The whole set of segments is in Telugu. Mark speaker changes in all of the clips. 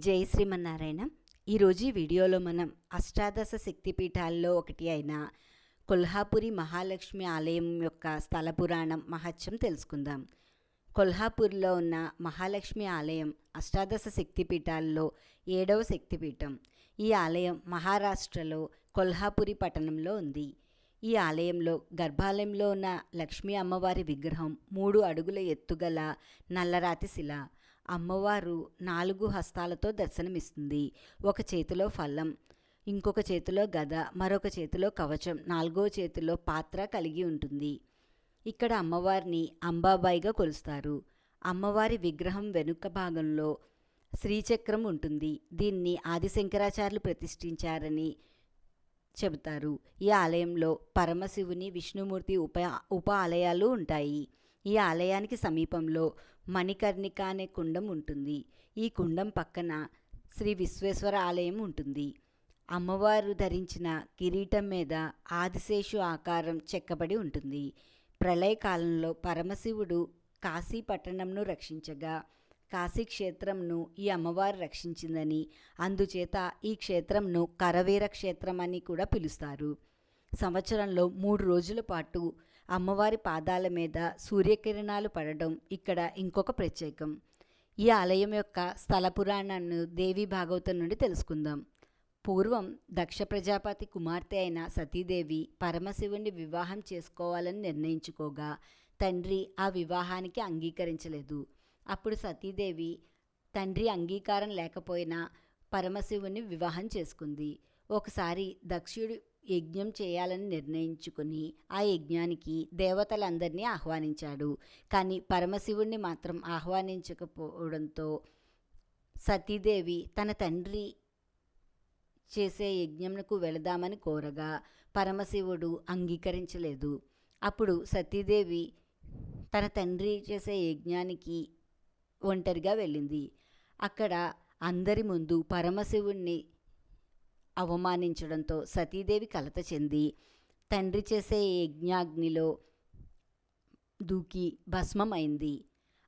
Speaker 1: జై శ్రీమన్నారాయణ. ఈరోజు ఈ వీడియోలో మనం అష్టాదశ శక్తిపీఠాల్లో ఒకటి అయిన కొల్హాపురి మహాలక్ష్మి ఆలయం యొక్క స్థల పురాణం మహత్యం తెలుసుకుందాం. కొల్హాపూర్లో ఉన్న మహాలక్ష్మి ఆలయం అష్టాదశ శక్తిపీఠాల్లో 7వ శక్తిపీఠం. ఈ ఆలయం మహారాష్ట్రలో కొల్హాపురి పట్టణంలో ఉంది. ఈ ఆలయంలో గర్భాలయంలో ఉన్న లక్ష్మీ అమ్మవారి విగ్రహం 3 అడుగుల ఎత్తుగల నల్లరాతి శిల. అమ్మవారు 4 హస్తాలతో దర్శనమిస్తుంది. ఒక చేతిలో ఫలం, ఇంకొక చేతిలో గద, మరొక చేతిలో కవచం, 4వ చేతిలో పాత్ర కలిగి ఉంటుంది. ఇక్కడ అమ్మవారిని అంబాబాయిగా కొలుస్తారు. అమ్మవారి విగ్రహం వెనుక భాగంలో శ్రీచక్రం ఉంటుంది. దీన్ని ఆదిశంకరాచార్యులు ప్రతిష్ఠించారని చెబుతారు. ఈ ఆలయంలో పరమశివుని, విష్ణుమూర్తి ఉప ఆలయాలు ఉంటాయి. ఈ ఆలయానికి సమీపంలో మణికర్ణిక అనే కుండం ఉంటుంది. ఈ కుండం పక్కన శ్రీ విశ్వేశ్వర ఆలయం ఉంటుంది. అమ్మవారు ధరించిన కిరీటం మీద ఆదిశేషు ఆకారం చెక్కబడి ఉంటుంది. ప్రళయకాలంలో పరమశివుడు కాశీ పట్టణంను రక్షించగా కాశీక్షేత్రంను ఈ అమ్మవారు రక్షించిందని, అందుచేత ఈ క్షేత్రంను కరవీర క్షేత్రం అని కూడా పిలుస్తారు. సంవత్సరంలో 3 రోజుల పాటు అమ్మవారి పాదాల మీద సూర్యకిరణాలు పడడం ఇక్కడ ఇంకొక ప్రత్యేకం. ఈ ఆలయం యొక్క స్థల పురాణాన్ని దేవి భాగవతం నుండి తెలుసుకుందాం. పూర్వం దక్ష ప్రజాపతి కుమార్తె అయిన సతీదేవి పరమశివుణ్ణి వివాహం చేసుకోవాలని నిర్ణయించుకోగా తండ్రి ఆ వివాహానికి అంగీకరించలేదు. అప్పుడు సతీదేవి తండ్రి అంగీకారం లేకపోయినా పరమశివుని వివాహం చేసుకుంది. ఒకసారి దక్షుడు యజ్ఞం చేయాలని నిర్ణయించుకుని ఆ యజ్ఞానికి దేవతలందరినీ ఆహ్వానించాడు. కానీ పరమశివుణ్ణి మాత్రం ఆహ్వానించకపోవడంతో సతీదేవి తన తండ్రి చేసే యజ్ఞంకు వెళదామని కోరగా పరమశివుడు అంగీకరించలేదు. అప్పుడు సతీదేవి తన తండ్రి చేసే యజ్ఞానికి ఒంటరిగా వెళ్ళింది. అక్కడ అందరి ముందు పరమశివుణ్ణి అవమానించడంతో సతీదేవి కలత చెంది తండ్రి చేసే యజ్ఞాగ్నిలో దూకి భస్మమైంది.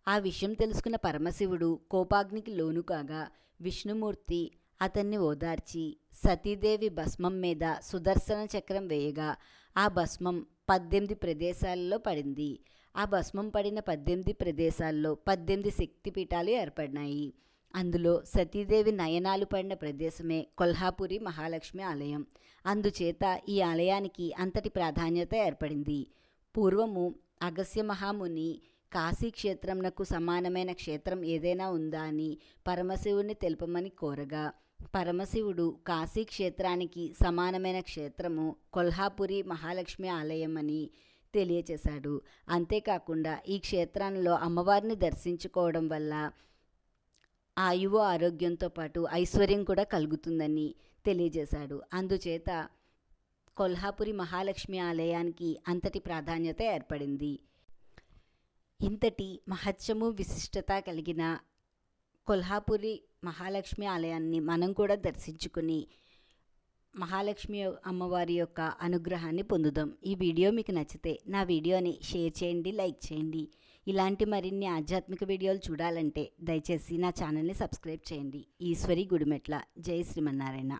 Speaker 1: ఆ విషయం తెలుసుకున్న పరమశివుడు కోపాగ్నికి లోను కాగా విష్ణుమూర్తి అతన్ని ఓదార్చి సతీదేవి భస్మం మీద సుదర్శన చక్రం వేయగా ఆ భస్మం 18 ప్రదేశాలలో పడింది. ఆ భస్మం పడిన 18 ప్రదేశాల్లో 18 శక్తిపీఠాలు ఏర్పడినాయి. అందులో సతీదేవి నయనాలు పడిన ప్రదేశమే కొల్హాపురి మహాలక్ష్మి ఆలయం. అందుచేత ఈ ఆలయానికి అంతటి ప్రాధాన్యత ఏర్పడింది. పూర్వము అగస్త్య మహాముని కాశీ క్షేత్రంనకు సమానమైన క్షేత్రం ఏదైనా ఉందా అని పరమశివుని తెలుపమని కోరగా పరమశివుడు కాశీ క్షేత్రానికి సమానమైన క్షేత్రము కొల్హాపురి మహాలక్ష్మి ఆలయం అని తెలియచేశాడు. అంతేకాకుండా ఈ క్షేత్రంలో అమ్మవారిని దర్శించుకోవడం వల్ల ఆయువు, ఆరోగ్యంతో పాటు ఐశ్వర్యం కూడా కలుగుతుందని తెలియజేశాడు. అందుచేత కొల్హాపురి మహాలక్ష్మి ఆలయానికి అంతటి ప్రాధాన్యత ఏర్పడింది. ఇంతటి మహత్యము, విశిష్టత కలిగిన కొల్హాపురి మహాలక్ష్మి ఆలయాన్ని మనం కూడా దర్శించుకుని మహాలక్ష్మి అమ్మవారి యొక్క అనుగ్రహాన్ని పొందుదాం. ఈ వీడియో మీకు నచ్చితే నా వీడియోని షేర్ చేయండి, లైక్ చేయండి. ఇలాంటి మరిన్ని ఆధ్యాత్మిక వీడియోలు చూడాలంటే దయచేసి నా ఛానల్ని సబ్స్క్రైబ్ చేయండి. ఈశ్వరి గుడిమెట్ల. జై శ్రీమన్నారాయణ.